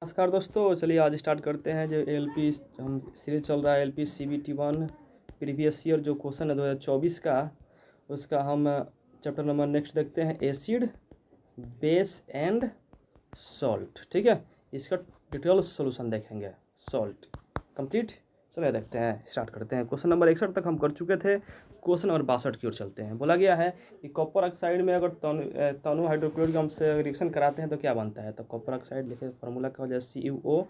नमस्कार दोस्तों, चलिए आज स्टार्ट करते हैं। जो एलपी हम सीरीज चल रहा है एलपी CBT 1 प्रीवियस ईयर जो क्वेश्चन है 2024 का, उसका हम चैप्टर नंबर नेक्स्ट देखते हैं, एसिड बेस एंड सॉल्ट। ठीक है, इसका डिटेल सॉल्यूशन देखेंगे। Salt complete. चलिए देखते हैं, स्टार्ट करते हैं। क्वेश्चन नंबर 61 तक हम कर चुके थे। क्वेश्चन नंबर 62 की ओर चलते हैं। बोला गया है कि कॉपर ऑक्साइड में अगर तनु हाइड्रोक्लोरिक अम्ल से रिएक्शन कराते हैं तो क्या बनता है। तो कॉपर ऑक्साइड लिखे फार्मूला का हो जाए CuO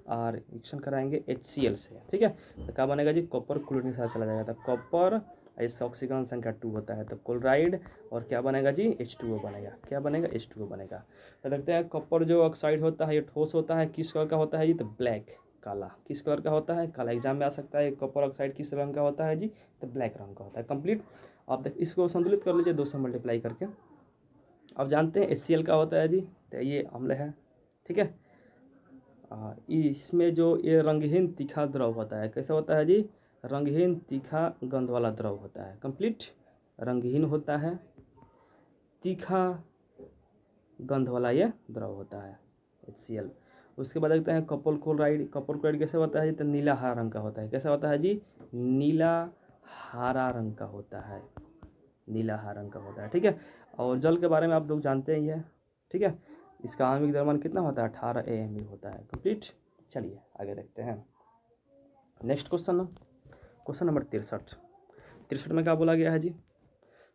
और रिएक्शन कराएंगे HCl से। ठीक है, तो क्या बनेगा जी, कॉपर क्लोरीन के साथ चला जाएगा तो कॉपर, इसका ऑक्सीजन संख्या 2 होता है तो क्लोराइड, और क्या बनेगा जी, H2O बनेगा। क्या बनेगा, H2O बनेगा। तो देखते हैं कॉपर जो ऑक्साइड होता है ये ठोस होता है, किस कलर का होता है जी, तो ब्लैक, काला। किस कलर का होता है, काला। एग्जाम में आ सकता है कॉपर ऑक्साइड किस रंग का होता है जी, तो ब्लैक रंग का होता है। कंप्लीट। आप देख इसको संतुलित कर लीजिए 2 से मल्टीप्लाई करके। अब जानते हैं HCl का होता है जी, तो ये अम्ल है। ठीक है, इसमें जो ये रंगहीन तीखा द्रव होता है, कैसा होता है जी, रंगहीन तीखा गंध वाला द्रव होता है। कंप्लीट, रंगहीन होता है, तीखा गंध वाला ये द्रव होता है HCl। उसके बाद देखते हैं कॉपर क्लोराइड। कॉपर क्लोराइड कैसे होता है जी, तो नीला हरा रंग का होता है। कैसा होता है जी, नीला हरा रंग का होता है। नीला हरा रंग का होता है। ठीक है, और जल के बारे में आप लोग जानते ही है। ठीक है, इसका आणविक द्रव्यमान कितना होता है, 18 AMU होता है। कंप्लीट। चलिए आगे देखते हैं नेक्स्ट क्वेश्चन। क्वेश्चन नंबर 63 में क्या बोला गया है जी,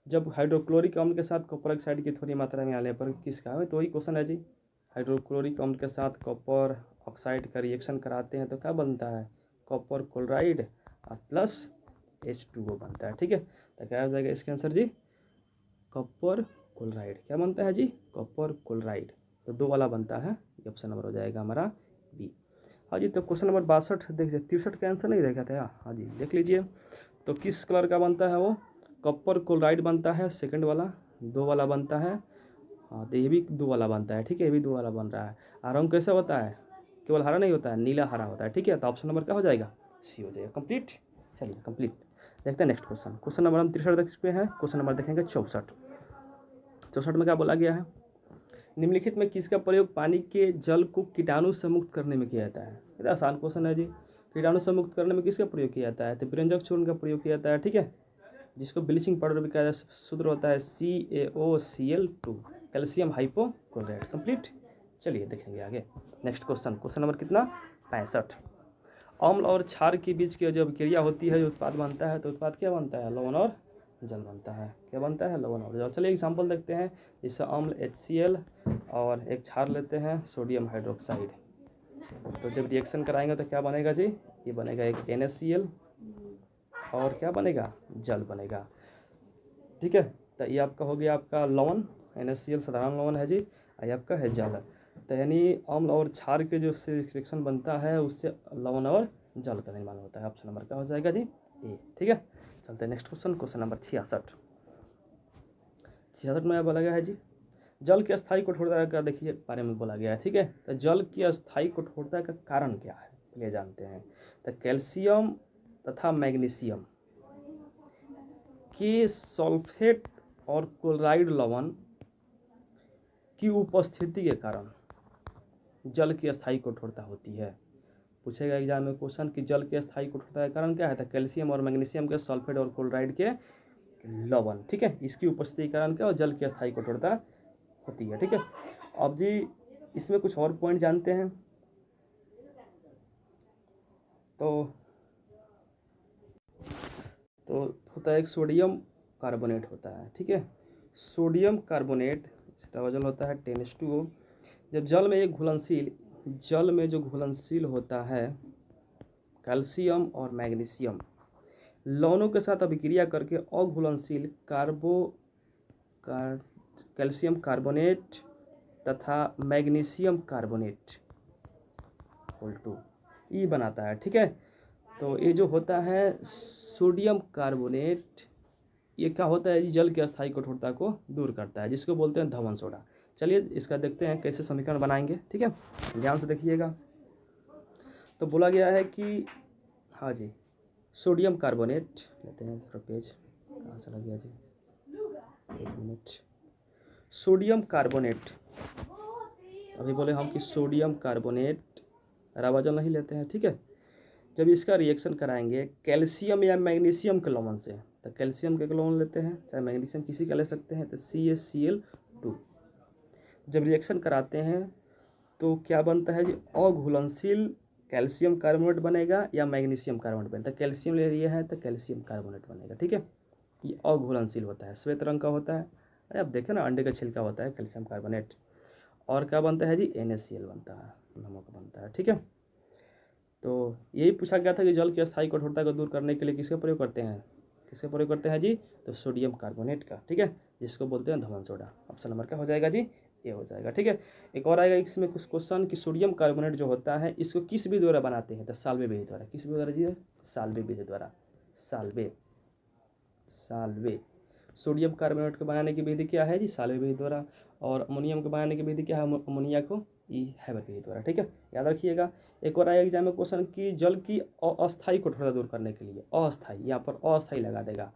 जब हाइड्रोक्लोरिक अम्ल के साथ कॉपर ऑक्साइड की थोड़ी मात्रा में आने पर किसका है, तो वही क्वेश्चन है जी। हाइड्रोक्लोरिक अम्ल के साथ कॉपर ऑक्साइड का रिएक्शन कराते हैं तो क्या बनता है, कॉपर क्लोराइड और प्लस H2O बनता है। ठीक है, तो क्या हो जाएगा इसका आंसर जी, कॉपर क्लोराइड। क्या बनता है जी, कॉपर क्लोराइड। तो 2 वाला बनता है, ये ऑप्शन नंबर हो जाएगा हमारा B। हाँ जी, तो क्वेश्चन नंबर 62 देख लीजिए। 63 का आंसर नहीं देखा था। हाँ जी, देख लीजिए। तो किस कलर का बनता है वो, कॉपर क्लोराइड बनता है, सेकंड वाला। 2 वाला बनता है। हाँ, तो ये भी 2 वाला बनता है। ठीक है, ये भी 2 वाला बन रहा है। और रंग कैसा होता है, केवल हरा नहीं होता है, नीला हरा होता है। ठीक है, तो ऑप्शन नंबर क्या हो जाएगा, C हो जाएगा। कंप्लीट। चलिए कंप्लीट। देखते हैं नेक्स्ट क्वेश्चन। क्वेश्चन नंबर हम 63 देख चुके हैं। क्वेश्चन नंबर देखेंगे 64 में क्या बोला गया है, निम्नलिखित में किसका प्रयोग पानी के जल को कीटाणु से मुक्त करने में किया जाता है। ये आसान क्वेश्चन है जी। कीटाणु से मुक्त करने में किसका प्रयोग किया जाता है, तो व्यंजक चूर्ण का प्रयोग किया जाता है। ठीक है, जिसको ब्लीचिंग पाउडर भी कहा जाता है। सूत्र होता है CaOCl2, कैल्शियम हाइपोक्लोराइड। कंप्लीट। चलिए देखेंगे आगे नेक्स्ट क्वेश्चन। क्वेश्चन नंबर कितना, 65। अम्ल और क्षार के बीच की जब क्रिया होती है, जो उत्पाद बनता है, तो उत्पाद क्या बनता है, लवण और जल बनता है। क्या बनता है, लवण और जल। चलिए एग्जाम्पल देखते हैं। जैसे अम्ल HCl और एक क्षार लेते हैं सोडियम हाइड्रोक्साइड। तो जब रिएक्शन कराएंगे तो क्या बनेगा जी, ये बनेगा एक NaCl और क्या बनेगा, जल बनेगा। ठीक है, तो ये आपका हो गया आपका लवण, NaCl साधारण लवण है जी, ये आपका है जल। तो यानी अम्ल और क्षार के जो रिएक्शन बनता है उससे लवण और जल का निर्माण होता है। ऑप्शन नंबर क्या हो जाएगा जी, A। ठीक है, चलते हैं नेक्स्ट क्वेश्चन। क्वेश्चन नंबर 66 में बोला गया है जी, जल की अस्थायी कठोरता का देखिए बारे में बोला गया है। ठीक है, तो जल की अस्थायी कठोरता का कारण क्या है, ये जानते हैं। तो कैल्शियम तथा मैग्नीशियम के सल्फेट और क्लोराइड लवण की उपस्थिति के कारण जल की अस्थायी कठोरता होती है। पूछेगा एग्जाम में क्वेश्चन कि जल की अस्थायी कठोरता के कारण क्या है, तो कैल्शियम और मैग्नीशियम के सल्फेट और क्लोराइड के लवण। ठीक है, इसकी उपस्थिति के कारण क्या, जल की अस्थायी कठोरता होती है। ठीक है, अब जी इसमें कुछ और पॉइंट जानते हैं। तो होता है एक सोडियम कार्बोनेट होता है। ठीक है, सोडियम कार्बोनेट, इसका वजन होता है 10:2। जब जल में जो घुलनशील होता है कैल्शियम और मैग्नीशियम लवणों के साथ अभिक्रिया करके अघुलनशील कैल्शियम कार्बोनेट तथा मैग्नीशियम कार्बोनेट (2) ई बनाता है। ठीक है, तो ये जो होता है सोडियम कार्बोनेट, ये क्या होता है, जल की अस्थायी कठोरता को दूर करता है, जिसको बोलते हैं धवन सोडा। चलिए इसका देखते हैं कैसे समीकरण बनाएंगे। ठीक है, ध्यान से देखिएगा। तो बोला गया है कि हाँ जी, सोडियम कार्बोनेट लेते हैं, थोड़ा पेज कहाँ से लग गया जी, 1 मिनट। सोडियम कार्बोनेट अभी बोले हम कि सोडियम कार्बोनेट रावा जल नहीं लेते हैं, ठीक है। जब इसका रिएक्शन कराएंगे कैल्शियम या मैग्नीशियम के लवण से, तो कैल्शियम के लवण लेते हैं, चाहे मैग्नीशियम किसी का ले सकते हैं, तो CaCl2। जब रिएक्शन कराते हैं तो क्या बनता है जी, अघुलनशील कैल्शियम कार्बोनेट बनेगा या मैग्नीशियम कार्बोनेट बनेगा। तो कैल्शियम ले लिया है तो कैल्शियम कार्बोनेट बनेगा, ठीक है। ये अघुलनशील होता है, श्वेत रंग का होता है। अरे आप देखें ना, अंडे का छिलका होता है कैल्शियम कार्बोनेट। और क्या बनता है जी, NaCl बनता है, नमक बनता है, ठीक है। तो यही पूछा गया था कि जल की अस्थायी कठोरता को दूर करने के लिए किसका प्रयोग करते हैं, किसका प्रयोग करते हैं जी, तो सोडियम कार्बोनेट का, ठीक है, जिसको बोलते हैं धमन सोडा। ऑप्शन नंबर क्या हो जाएगा जी, ये हो जाएगा, ठीक है। एक और आएगा इसमें कुछ क्वेश्चन कि सोडियम कार्बोनेट जो होता है इसको किस विधि द्वारा बनाते हैं, तो साल्वे विधि द्वारा। किस विधि द्वारा जी, साल्वे विधि द्वारा। साल्वे साल्वे सोडियम कार्बोनेट को बनाने की विधि क्या है जी, साल्वे विधि द्वारा। और अमोनियम को बनाने की विधि क्या है, अमोनिया को हैबर विधि द्वारा, ठीक है, याद रखिएगा। एक और आएगा एग्जाम में क्वेश्चन कि जल की अस्थायी कठोरता दूर करने के लिए, अस्थायी, यहाँ पर अस्थायी लगा देगा,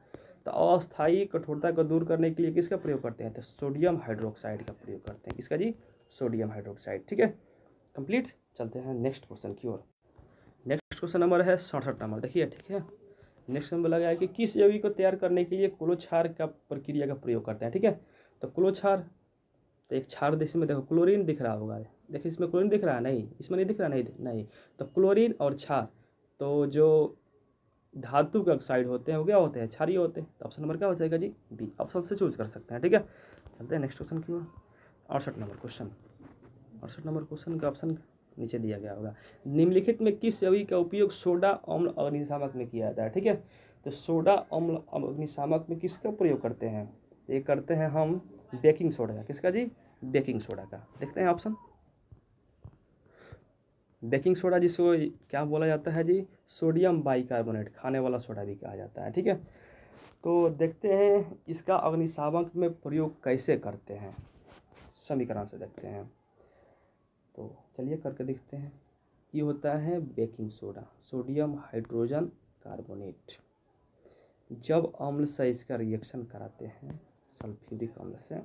तो अस्थायी कठोरता को दूर करने के लिए किसका प्रयोग करते हैं, तो सोडियम हाइड्रोक्साइड का प्रयोग करते हैं। किसका जी, सोडियम हाइड्रोक्साइड, ठीक है, कंप्लीट। चलते हैं नेक्स्ट क्वेश्चन की ओर। नेक्स्ट क्वेश्चन नंबर है 67 नंबर, देखिए, ठीक है। नेक्स्ट नंबर लगा है कि किस यौगिक को तैयार करने के लिए कुलोक्षार का प्रक्रिया का प्रयोग करते हैं, ठीक है। तो कुलोक्षार, तो एक क्षार इसमें देखो क्लोरीन दिख रहा होगा, देखिए इसमें क्लोरीन दिख रहा है, नहीं इसमें नहीं दिख रहा, नहीं। तो क्लोरीन और क्षार, तो जो धातु के ऑक्साइड होते हैं वो क्या होते हैं, क्षारीय होते हैं। तो ऑप्शन नंबर क्या हो जाएगा जी, बी। ऑप्शन से चूज कर सकते हैं, ठीक है। चलते हैं नेक्स्ट क्वेश्चन की ओर। 68 नंबर क्वेश्चन, 68 नंबर क्वेश्चन का ऑप्शन नीचे दिया गया होगा। निम्नलिखित में किस यौगिक का उपयोग सोडा अम्ल अग्निशामक में किया जाता है, ठीक है। तो सोडा अम्ल अग्निशामक में किसका प्रयोग करते हैं, ये करते हैं हम बेकिंग सोडा का। किसका जी, बेकिंग सोडा का। देखते हैं ऑप्शन, बेकिंग सोडा जिसको क्या बोला जाता है जी, सोडियम बाइकार्बोनेट, खाने वाला सोडा भी कहा जाता है, ठीक है। तो देखते हैं इसका अग्निशामक में प्रयोग कैसे करते हैं, समीकरण से देखते हैं। तो चलिए करके देखते हैं। ये होता है baking soda, sodium hydrogen carbonate. जब अम्ल से इसका रिएक्शन कराते हैं सल्फ्यूरिक अम्ल से,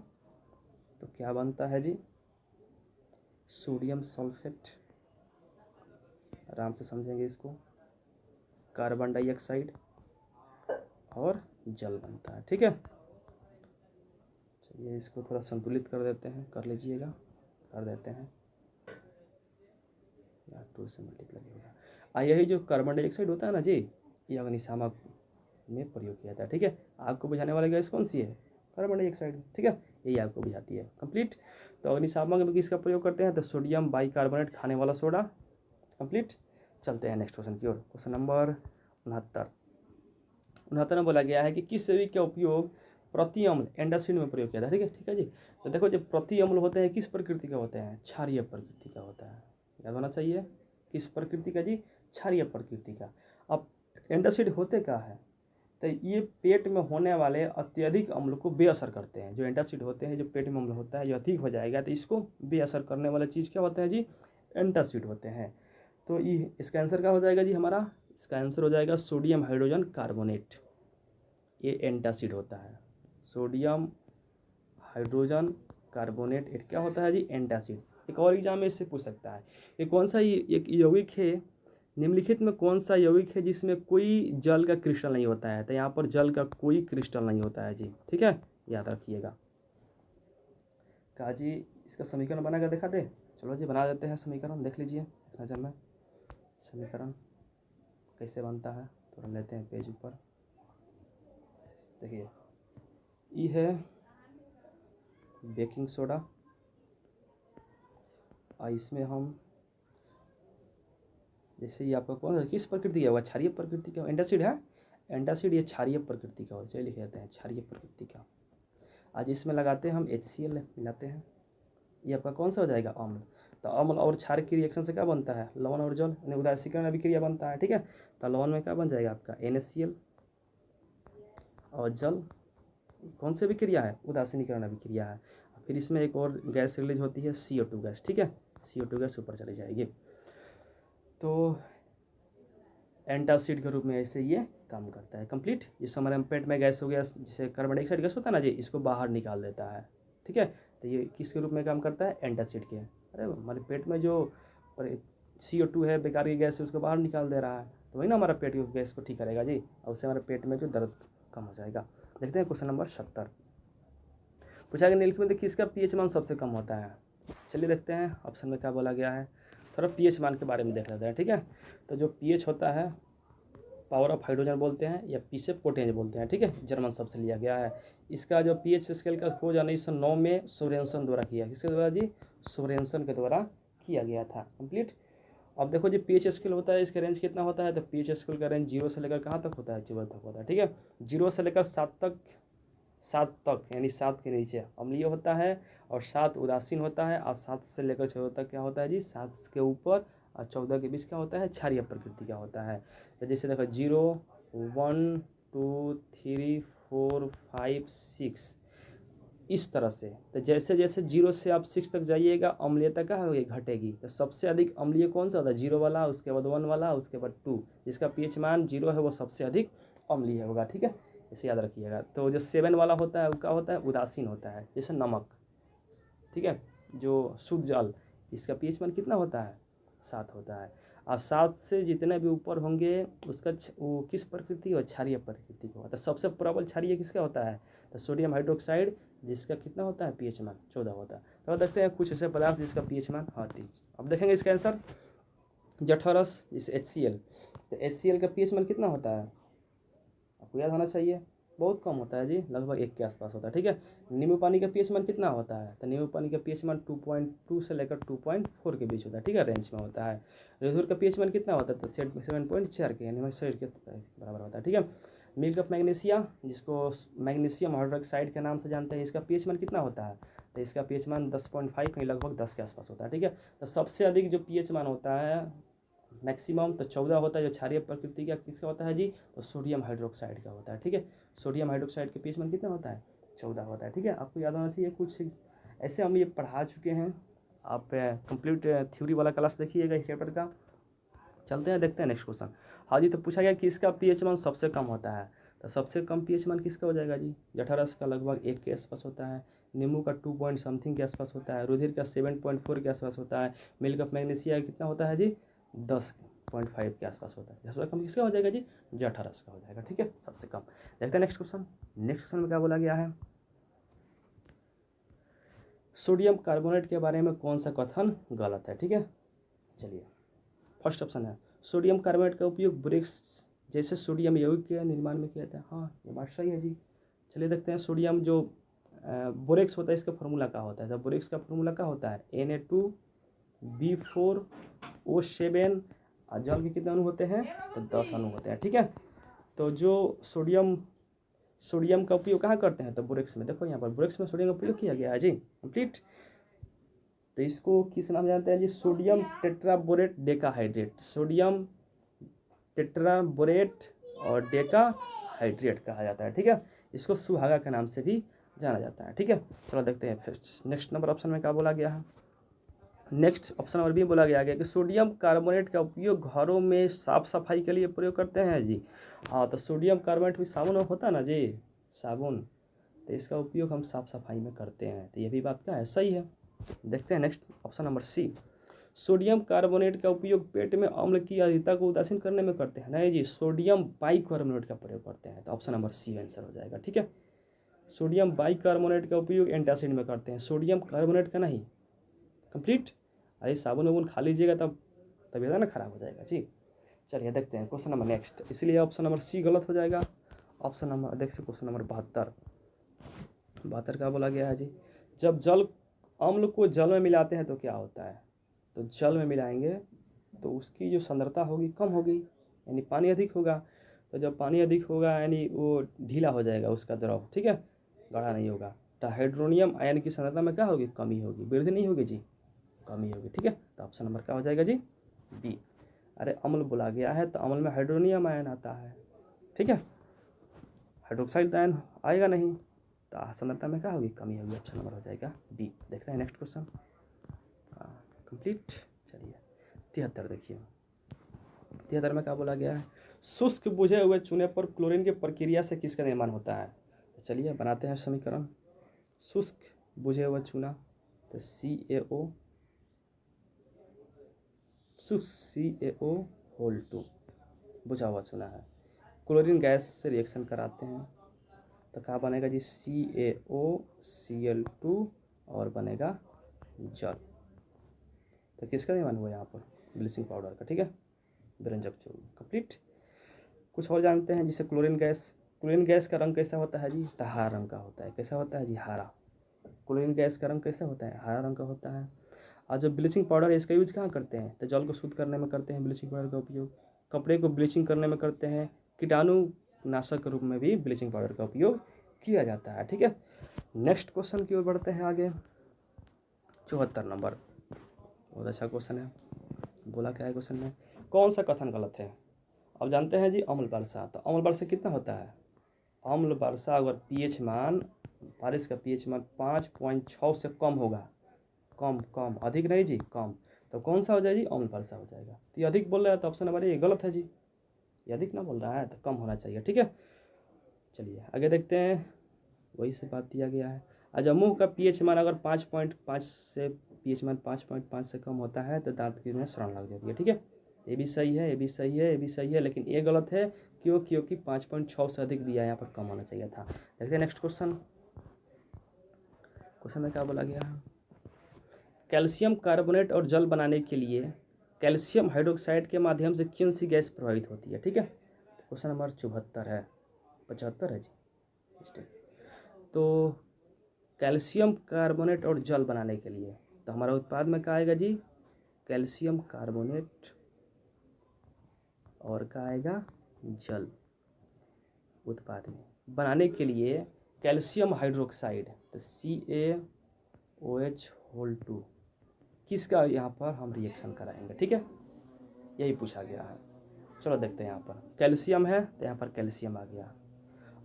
तो क्या बनता है जी, सोडियम सल्फेट, आराम से समझेंगे इसको, कार्बन डाइऑक्साइड और जल बनता है, ठीक है। चलिए इसको थोड़ा संतुलित कर देते हैं, कर लीजिएगा, कर देते हैं, या 2 से मल्टीप्लाई होगा। यही जो कार्बन डाइऑक्साइड होता है ना जी, ये अग्निशामक में प्रयोग किया जाता है, ठीक है। आग को बुझाने वाली गैस कौन सी है, कार्बन डाइऑक्साइड, ठीक है, यही आग को बुझाती है, कंप्लीट। तो अग्निशामक में किसका प्रयोग करते हैं, तो सोडियम बाइकार्बोनेट, खाने वाला सोडा, कंप्लीट। चलते हैं नेक्स्ट क्वेश्चन की ओर। क्वेश्चन नंबर 69 में बोला गया है कि किस यौगिक का उपयोग प्रति अम्ल एंटासिड में प्रयोग किया था, ठीक है जी। तो देखो जब प्रति अम्ल होते हैं किस प्रकृति का होते हैं, क्षारीय प्रकृति का होता है, याद होना चाहिए, किस प्रकृति का जी, क्षारीय प्रकृति का। अब एंटासिड होते क्या है, तो ये पेट में होने वाले अत्यधिक अम्ल को बेअसर करते हैं। जो एंटासिड होते हैं, जो पेट में अम्ल होता है जो अधिक हो जाएगा, तो इसको बेअसर करने वाला चीज़ क्या होते हैं जी, एंटासिड होते हैं। तो ये इसका आंसर क्या हो जाएगा जी हमारा, इसका आंसर हो जाएगा सोडियम हाइड्रोजन कार्बोनेट, ये एंटासिड होता है। सोडियम हाइड्रोजन कार्बोनेट ये क्या होता है जी, एंटासिड। एक और एग्जाम में इससे पूछ सकता है, ये कौन सा एक यौगिक है, निम्नलिखित में कौन सा यौगिक है जिसमें कोई जल का क्रिस्टल नहीं होता है। तो यहाँ पर जल का कोई क्रिस्टल नहीं होता है जी, ठीक है, याद रखिएगा। कहा जी इसका समीकरण बना कर दिखा दे, चलो जी बना देते हैं समीकरण, देख लीजिए एक नज़र में समीकरण कैसे बनता है। थोड़ा लेते हैं पेज ऊपर, देखिए ये है बेकिंग सोडा, और इसमें हम जैसे ये आपका कौन सा किस प्रकृति का हुआ, क्षारीय प्रकृति का एंटासिड है, एंटासिड ये क्षारीय प्रकृति का हो, चलिए लिख देते हैं क्षारीय प्रकृति का। आज इसमें लगाते हैं हम HCl मिलाते हैं, ये आपका कौन सा हो जाएगा, अम्ल। तो अम्ल और क्षार की रिएक्शन से क्या बनता है, लवण और जल, यानी उदासीकरण अभिक्रिया बनता है, ठीक है। तो लवण में क्या बन जाएगा आपका NaCl, और जल कौन सी अभिक्रिया है, उदासीनीकरण अभिक्रिया है। फिर इसमें एक और गैस रिलीज होती है CO2 गैस, ठीक है, CO2 गैस ऊपर चली जाएगी। तो एंटासिड के रूप में ऐसे ये काम करता है, कंप्लीट। इस हमारे पेट में गैस हो गया, जैसे कार्बन डाइऑक्साइड गैस होता है ना जी, इसको बाहर निकाल देता है, ठीक है। तो ये किसके रूप में काम करता है, एंटासिड के। अरे हमारे पेट में जो CO2 है, बेकार की गैस है, उसको बाहर निकाल दे रहा है, तो वही ना हमारा पेट की गैस को ठीक करेगा जी, और उससे हमारे पेट में जो दर्द कम हो जाएगा। देखते हैं क्वेश्चन नंबर 70। पूछा गया निम्नलिखित में किसका pH मान सबसे कम होता है। चलिए देखते हैं ऑप्शन में क्या बोला गया है। थोड़ा pH मान के बारे में देख लेते हैं, ठीक है। तो जो pH होता है, पावर ऑफ हाइड्रोजन बोलते हैं, या पी से पोटेंज बोलते हैं, ठीक है, जर्मन शब्द से लिया गया है। इसका जो pH स्केल का खोज 1909 में सोरेनसन द्वारा किया। किसके द्वारा जी? सोरेनसन के द्वारा किया गया था। कंप्लीट। अब देखो जी pH स्केल होता है, इसका रेंज कितना होता है, तो pH स्केल का रेंज 0 से लेकर कहाँ तक होता है, 0 तक होता है, ठीक है। 0 से लेकर 7 तक यानी 7 के नीचे अम्लीय होता है, और 7 उदासीन होता है, और 7 से लेकर 14 तक क्या होता है जी, 7 के ऊपर और 14 के बीच क्या होता है, क्षारीय प्रकृति का होता है। तो जैसे देखो 0, 1, 2, 3, 4, 5, 6 इस तरह से। तो जैसे जैसे 0 से आप 6 तक जाइएगा, अम्लीयता क्या होगी, घटेगी। तो सबसे अधिक अम्लीय कौन सा होता है, 0 वाला, उसके बाद 1 वाला, उसके बाद 2। जिसका pH मान 0 है वो सबसे अधिक अम्लीय होगा, ठीक है, इसे याद रखिएगा। तो जो 7 वाला होता है वो क्या होता है, उदासीन होता है, जैसे नमक, ठीक है, जो शुद्ध जल, इसका pH मान कितना होता है, 7 होता है। और 7 से जितने भी ऊपर होंगे उसका वो किस प्रकृति और क्षारीय प्रकृति का होता है। सबसे प्रबल क्षारीय किसका होता है, तो सोडियम हाइड्रोक्साइड, जिसका कितना होता है pH मान 14 होता है। तो देखते हैं कुछ ऐसे पदार्थ जिसका pH मान 30। अब देखेंगे इसका आंसर, जठरस जिसे HCl। तो HCl का pH मान कितना होता है, आपको याद होना चाहिए, बहुत कम होता है जी, लगभग 1 के आसपास होता है, ठीक है। नींबू पानी का pH मान कितना होता है, तो नींबू पानी का pH मान 2.2 से लेकर 2.4 के बीच होता है, ठीक है, रेंज में होता है। रेजूर का pH मान कितना होता है, तो 7.4 के, यानी हमारे शरीर के बराबर होता है, ठीक है। मिल्क ऑफ मैग्नीशिया, जिसको मैग्नीशियम हाइड्रोक्साइड के नाम से जानते हैं, इसका pH मान कितना होता है, तो इसका pH मान 10.5 कहीं लगभग 10 के आसपास होता है, ठीक है। तो सबसे अधिक जो pH मान होता है मैक्सिमम, तो 14 होता है, जो क्षारीय प्रकृति का किसका होता है जी, तो सोडियम हाइड्रोक्साइड का होता है, ठीक है। सोडियम हाइड्रोक्साइड के pH मान कितना होता है, 14 होता है, ठीक है। आपको याद होना चाहिए कुछ ऐसे हम ये पढ़ा चुके हैं। आप कंप्लीट थ्योरी वाला क्लास देखिएगा इस चैप्टर का। चलते हैं, देखते हैं नेक्स्ट क्वेश्चन। हाँ जी, तो पूछा गया कि इसका pH मान सबसे कम होता है, तो सबसे कम pH मान किसका हो जाएगा जी, जठरस का लगभग 1 के आसपास होता है, नींबू का 2 पॉइंट समथिंग के आसपास होता है, रुधिर का 7.4 के आसपास होता है, मिल्क ऑफ मैग्नीशिया कितना होता है जी, 10.5 के आसपास होता है। सबसे कम किसका हो जाएगा जी, जठरस का हो जाएगा, ठीक है, सबसे कम। देखते हैं नेक्स्ट क्वेश्चन। नेक्स्ट क्वेश्चन में क्या बोला गया है, सोडियम कार्बोनेट के बारे में कौन सा कथन गलत है, ठीक है। चलिए, फर्स्ट ऑप्शन है सोडियम कार्बोनेट का उपयोग ब्रेक्स जैसे सोडियम यौगिक के निर्माण में किया जाता है। हाँ, ये बात सही है जी। चलिए देखते हैं, सोडियम जो बोरेक्स होता है, इसका फॉर्मूला क्या होता है, तो बोरेक्स का फॉर्मूला क्या होता है, Na2B4O7, और जल के कितने अणु होते हैं, तो 10 अणु होते हैं, ठीक है। तो जो सोडियम का उपयोग कहाँ करते हैं, तो बोरेक्स में। देखो यहाँ पर बोरेक्स में सोडियम का उपयोग किया गया है जी, कंप्लीट। तो इसको किस नाम जानते हैं जी, sodium tetraborate decahydrate, sodium tetraborate और डेकाहाइड्रेट कहा जाता है, ठीक है। इसको सुहागा के नाम से भी जाना जाता है, ठीक है। चलो देखते हैं फिर नेक्स्ट नंबर ऑप्शन में क्या बोला गया है। नेक्स्ट ऑप्शन नंबर बी बोला गया कि सोडियम कार्बोनेट का उपयोग घरों में साफ सफाई के लिए प्रयोग करते हैं जी। हाँ, तो सोडियम कार्बोनेट भी साबुन होता है ना जी, साबुन, तो इसका उपयोग हम साफ सफाई में करते हैं, तो ये भी बात क्या है, सही है। देखते हैं next option number C, sodium carbonate का उपयोग पेट में अम्ल की अधिकता को उदासीन करने में करते हैं। नहीं जी, सोडियम बाइकार्बोनेट का प्रयोग करते हैं, तो ऑप्शन नंबर सी आंसर हो जाएगा, ठीक है। सोडियम बाइकार्बोनेट का उपयोग एंटासिड में करते हैं, सोडियम कार्बोनेट का नहीं, कंप्लीट। अरे साबुन वाबुन खा लीजिएगा तब तबीयत ना खराब हो जाएगा जी। चलिए देखते हैं क्वेश्चन नंबर नेक्स्ट, इसलिए ऑप्शन नंबर सी गलत हो जाएगा। ऑप्शन नंबर देखते क्वेश्चन नंबर 72 का बोला गया है जी, जब जल अम्ल को जल में मिलाते हैं तो क्या होता है, तो जल में मिलाएंगे तो उसकी जो सांद्रता होगी कम होगी, यानी पानी अधिक होगा। तो जब पानी अधिक होगा यानी वो ढीला हो जाएगा उसका द्रव, ठीक है, गाढ़ा नहीं होगा। तो हाइड्रोनियम आयन की सांद्रता में क्या होगी, कमी होगी, वृद्धि नहीं होगी जी, कमी होगी, ठीक है। तो ऑप्शन नंबर क्या हो जाएगा जी, बी। अरे अम्ल बोला गया है तो अम्ल में हाइड्रोनियम आयन आता है, ठीक है, हाइड्रोक्साइड आयन आएगा नहीं, तो सांद्रता में क्या होगी, कमी होगी, ऑप्शन नंबर हो जाएगा बी। देखते हैं नेक्स्ट क्वेश्चन, कंप्लीट। चलिए 73 देखिए, 73 में क्या बोला गया है, शुष्क बुझे हुए चूने पर क्लोरीन की प्रक्रिया से किसका निर्माण होता है। तो चलिए बनाते हैं समीकरण, शुष्क बुझे हुआ चूना, तो CaO शुष्क CaO होल 2 बुझा हुआ चूना है, क्लोरीन गैस से रिएक्शन कराते हैं तो क्या बनेगा जी, CaOCl2 और बनेगा जल। तो किसका निर्माण हुआ यहाँ पर, ब्लीचिंग पाउडर का, ठीक है, व्यंजक चूर्ण कंप्लीट। कुछ और जानते हैं, जिससे क्लोरीन गैस का रंग कैसा होता है जी, तो हरा रंग का होता है। कैसा होता है जी, हरा। क्लोरीन गैस का रंग कैसा होता है, हरा रंग का होता है। और जो ब्लीचिंग पाउडर है इसका यूज़ कहाँ करते हैं, तो जल को शुद्ध करने में करते हैं ब्लीचिंग पाउडर का उपयोग, कपड़े को ब्लीचिंग करने में करते हैं, कीटाणु नाशक के रूप में भी ब्लीचिंग पाउडर का उपयोग किया जाता है, ठीक है। नेक्स्ट क्वेश्चन की ओर बढ़ते हैं आगे। 74 नंबर, बहुत अच्छा क्वेश्चन है। बोला क्या है क्वेश्चन में, कौन सा कथन गलत है। अब जानते हैं जी अम्ल वर्षा, तो अम्ल वर्षा कितना होता है, अम्ल वर्षा अगर पीएच मान, बारिश का पीएच मान 5.6 से कम होगा, कम अधिक नहीं जी, कम, तो कौन सा हो जाएगी, अम्ल वर्षा हो जाएगा। तो ये अधिक बोल रहा है तो ऑप्शन नंबर ये गलत है जी, ये अधिक ना बोल रहा है तो कम होना चाहिए, ठीक है। चलिए आगे देखते हैं, वही से बात दिया गया है। अच्छा, मुंह का पीएच मान अगर 5.5 से, पीएच मान 5.5 से कम होता है तो दांत गिरने में शरण लग जाती है, ठीक है। ये भी सही है, ये भी सही है, ये भी सही है, लेकिन ये गलत है। क्योंकि 5.6 से अधिक दिया है, यहाँ पर कम होना चाहिए था। देखते हैं नेक्स्ट क्वेश्चन में क्या बोला गया है। कैल्शियम कार्बोनेट और जल बनाने के लिए कैल्शियम हाइड्रोक्साइड के माध्यम से कौन सी गैस प्रभावित होती है, ठीक है। क्वेश्चन नंबर 74 है, 75 है जी। तो कैल्शियम कार्बोनेट और जल बनाने के लिए, तो हमारा उत्पाद में क्या आएगा जी, कैल्शियम कार्बोनेट और क्या आएगा, जल। उत्पाद में बनाने के लिए कैल्शियम हाइड्रोक्साइड, तो CaOH होल 2 किसका यहाँ पर हम रिएक्शन कराएंगे, ठीक है, यही पूछा गया है। चलो देखते हैं, यहाँ पर कैल्शियम है तो यहाँ पर कैल्शियम आ गया।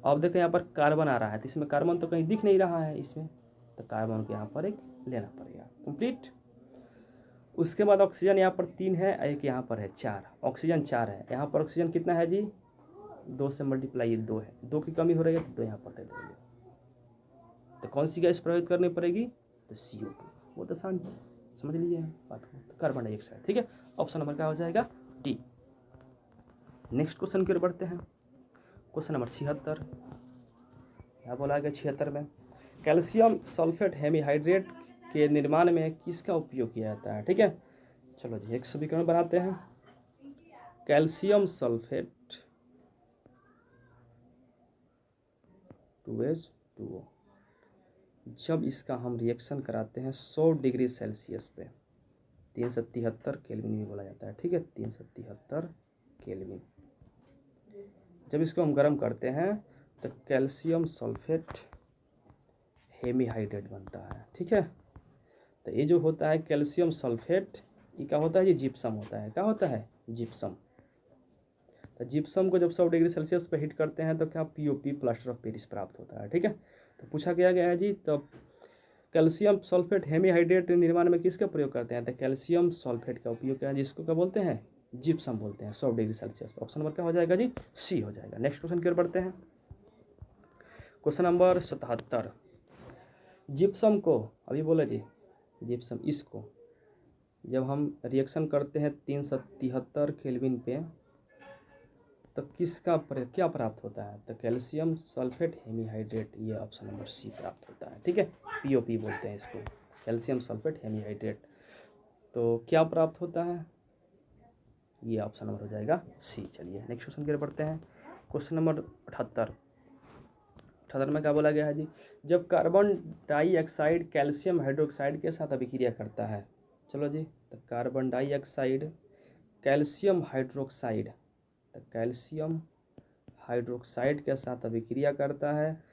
अब देखो यहाँ पर कार्बन आ रहा है, तो इसमें कार्बन तो कहीं दिख नहीं रहा है इसमें, तो कार्बन को यहाँ पर एक लेना पड़ेगा, कंप्लीट। उसके बाद ऑक्सीजन यहाँ पर 3 है, एक यहाँ पर है 4, ऑक्सीजन 4 है, यहाँ पर ऑक्सीजन कितना है जी, 2 से मल्टीप्लाई 2 है, 2 की कमी हो रही है तो 2 यहाँ पर दे देंगे। तो कौन सी गैस प्रभावित करनी पड़ेगी, तो CO2, वो तो आसान समझ लीजिए बात को, तो कार्बन डाइऑक्साइड, ठीक है। ऑप्शन नंबर क्या हो जाएगा, डी। नेक्स्ट क्वेश्चन की ओर बढ़ते हैं। क्वेश्चन नंबर 76, क्या बोला गया 76 में, कैल्शियम सल्फेट हेमीहाइड्रेट के निर्माण में किसका उपयोग किया जाता है, ठीक है। चलो जी एक समीकरण बनाते हैं। कैल्शियम सल्फेट 2H2O, जब इसका हम रिएक्शन कराते हैं 100 डिग्री सेल्सियस पे, 373 केल्विन भी बोला जाता है, ठीक है, 373 केल्विन, जब इसको हम गर्म करते हैं तो कैल्शियम सल्फेट हेमीहाइड्रेट बनता है, ठीक है। तो ये जो होता है कैल्शियम सल्फेट, ये क्या होता है, ये जिप्सम होता है, क्या होता है, जिप्सम। तो जिप्सम को जब 100 डिग्री सेल्सियस पे हीट करते हैं तो क्या POP प्लास्टर ऑफ पेरिस प्राप्त होता है, ठीक है। तो पूछा गया है जी, तो कैल्शियम सल्फेट हेमीहाइड्रेट निर्माण में किसका प्रयोग करते हैं, तो कैल्शियम सल्फेट का उपयोग किया, जिसको क्या बोलते हैं, जिप्सम बोलते हैं, 100 डिग्री सेल्सियस। ऑप्शन नंबर क्या हो जाएगा जी, C हो जाएगा। नेक्स्ट क्वेश्चन की ओर बढ़ते हैं। क्वेश्चन नंबर 77, जिप्सम को, अभी बोले जी, जिप्सम, इसको जब हम रिएक्शन करते हैं 373 केल्विन पे, तो क्या प्राप्त होता है, तो कैल्शियम सल्फेट हेमीहाइड्रेट, ये ऑप्शन नंबर C प्राप्त होता है, ठीक है। POP बोलते हैं इसको, कैल्शियम सल्फेट हेमीहाइड्रेट। तो क्या प्राप्त होता है, ये ऑप्शन नंबर हो जाएगा C। चलिए नेक्स्ट क्वेश्चन की ओर बढ़ते हैं। क्वेश्चन नंबर 78 में क्या बोला गया है जी, जब कार्बन डाइऑक्साइड कैल्शियम हाइड्रोक्साइड के साथ अभिक्रिया करता है, चलो जी, तो कार्बन डाइऑक्साइड कैल्शियम हाइड्रोक्साइड, तो कैल्शियम हाइड्रोक्साइड के साथ अभिक्रिया करता है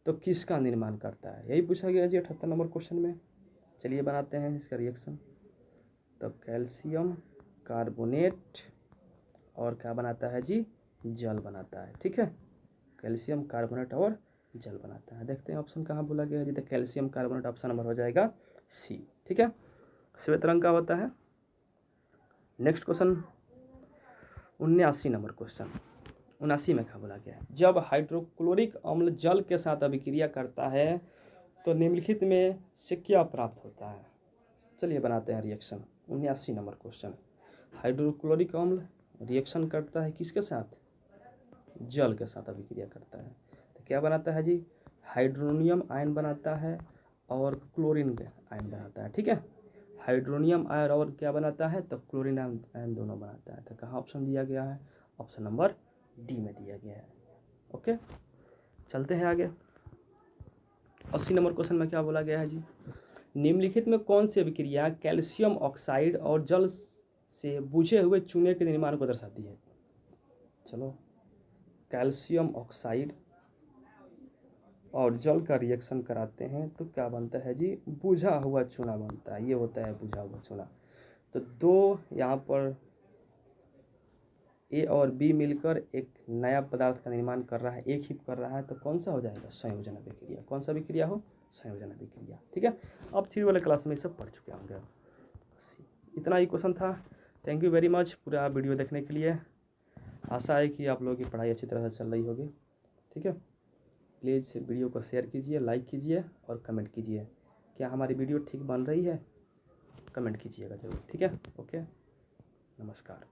तो किसका निर्माण करता है, यही पूछा गया जी 78 नंबर क्वेश्चन में। चलिए बनाते हैं इसका रिएक्शन। तो कैल्शियम कार्बोनेट और क्या बनाता है जी, जल बनाता है, ठीक है। कैल्शियम कार्बोनेट और जल बनाता है। देखते हैं ऑप्शन कहाँ बोला गया है जी, तो कैल्शियम कार्बोनेट ऑप्शन नंबर हो जाएगा C, ठीक है। श्वेत रंग का होता है। नेक्स्ट क्वेश्चन 79 नंबर क्वेश्चन, 79 में क्या बोला गया है, जब हाइड्रोक्लोरिक अम्ल जल के साथ अभिक्रिया करता है तो निम्नलिखित में से क्या प्राप्त होता है। चलिए बनाते हैं रिएक्शन। 79 नंबर क्वेश्चन, हाइड्रोक्लोरिक अम्ल रिएक्शन करता है किसके साथ, जल के साथ अभिक्रिया करता है, तो क्या बनाता है जी, हाइड्रोनियम आयन बनाता है और क्लोरीन आयन बनाता है। ठीक है, हाइड्रोनियम आयन और क्या बनाता है, तो क्लोरीन आयन दोनों बनाता है। तो कहाँ ऑप्शन दिया गया है, ऑप्शन नंबर डी में दिया गया है। ओके, चलते हैं आगे। 80 नंबर क्वेश्चन में क्या बोला गया है जी, निम्नलिखित में कौन सी अभिक्रिया कैल्शियम ऑक्साइड और जल से बुझे हुए चूने के निर्माण को दर्शाती है। चलो, कैल्शियम ऑक्साइड और जल का रिएक्शन कराते हैं तो क्या बनता है जी, बुझा हुआ चूना बनता है, ये होता है बुझा हुआ चूना। तो दो यहाँ पर ए और बी मिलकर एक नया पदार्थ का निर्माण कर रहा है, एक ही कर रहा है, तो कौन सा हो जाएगा, संयोजन अभिक्रिया। कौन सा अभिक्रिया हो, संयोजन अभिक्रिया। ठीक है, अब 3 वाले क्लास में सब पढ़ चुके होंगे। बस इतना ही क्वेश्चन था। थैंक यू वेरी मच पूरा वीडियो देखने के लिए। आशा है कि आप लोगों की पढ़ाई अच्छी तरह से चल रही होगी। ठीक है, प्लीज़ वीडियो को शेयर कीजिए, लाइक कीजिए और कमेंट कीजिए, क्या हमारी वीडियो ठीक बन रही है, कमेंट कीजिएगा ज़रूर। ठीक है, ओके, नमस्कार।